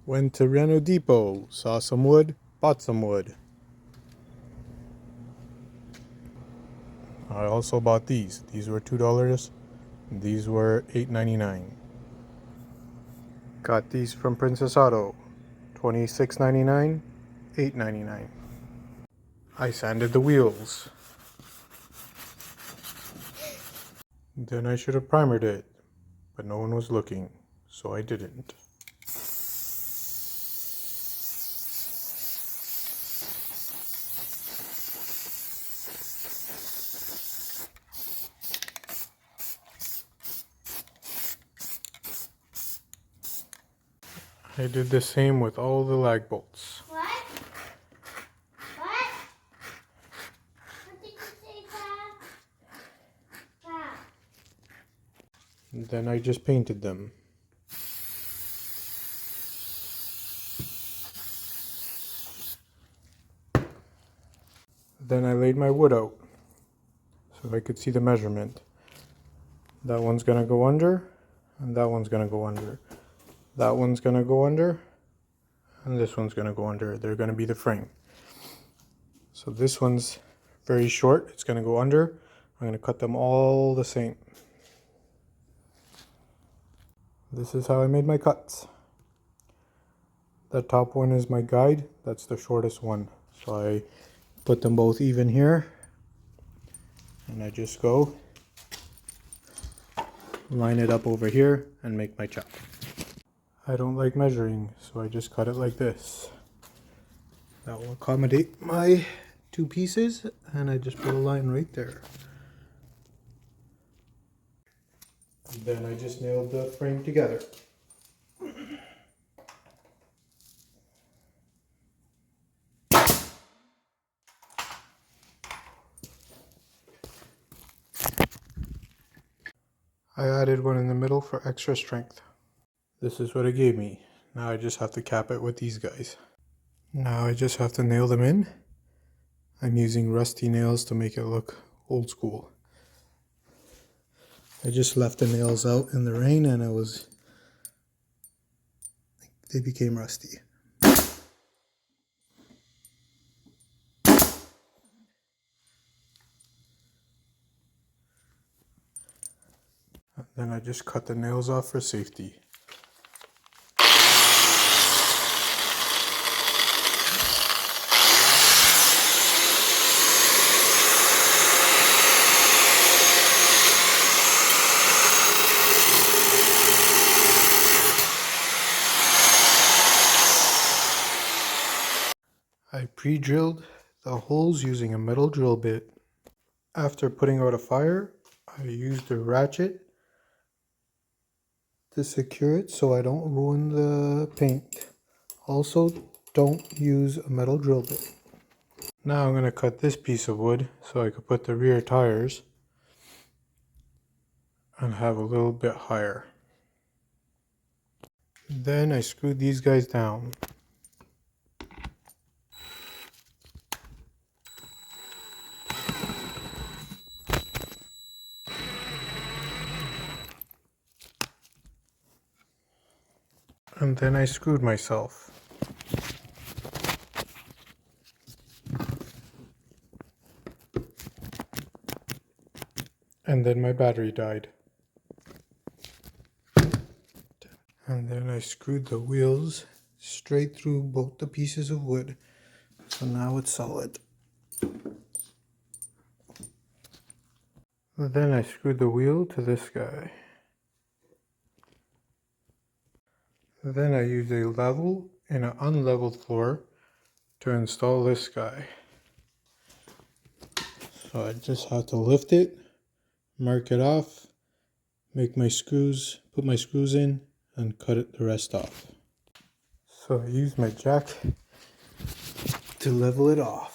Went to Reno Depot, saw some wood, bought some wood. I also bought these. These were $2. These were $8.99. Got these from Princess Auto. $26.99, $8.99. I sanded the wheels. Then I should have primered it, but no one was looking, so I didn't. I did the same with all the lag bolts. What? What? What did you say, Pop? Then I just painted them. Then I laid my wood out so I could see the measurement. That one's gonna go under, and that one's gonna go under. That one's gonna go under, and this one's gonna go under. They're gonna be the frame. So this one's very short, it's gonna go under. I'm gonna cut them all the same. This is how I made my cuts. The top one is my guide, that's the shortest one. So I put them both even here, and I just go line it up over here and make my chop. I don't like measuring, so I just cut it like this. That will accommodate my two pieces, and I just put a line right there. Then I just nailed the frame together. I added one in the middle for extra strength. This is what it gave me. Now I just have to cap it with these guys. Now I just have to nail them in. I'm using rusty nails to make it look old school. I just left the nails out in the rain and they became rusty. Then I just cut the nails off for safety. I pre-drilled the holes using a metal drill bit. After putting out a fire, I used a ratchet to secure it so I don't ruin the paint. Also, don't use a metal drill bit. Now I'm going to cut this piece of wood so I could put the rear tires and have a little bit higher. Then I screwed these guys down. And then I screwed myself. And then my battery died. And then I screwed the wheels straight through both the pieces of wood. So now it's solid. Then I screwed the wheel to this guy. Then I used a level and an unleveled floor to install this guy. So I just have to lift it, mark it off, make my screws, put my screws in, and cut it the rest off. So I use my jack to level it off.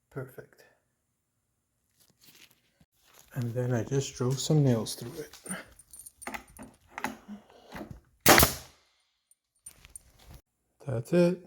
Perfect. And then I just drove some nails through it. That's it.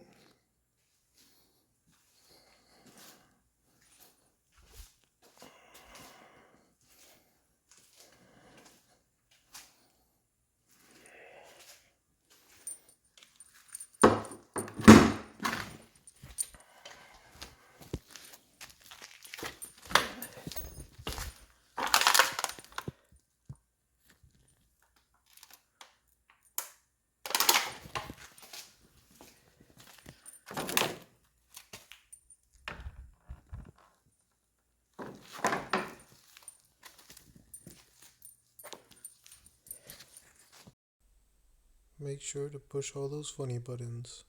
Make sure to push all those funny buttons.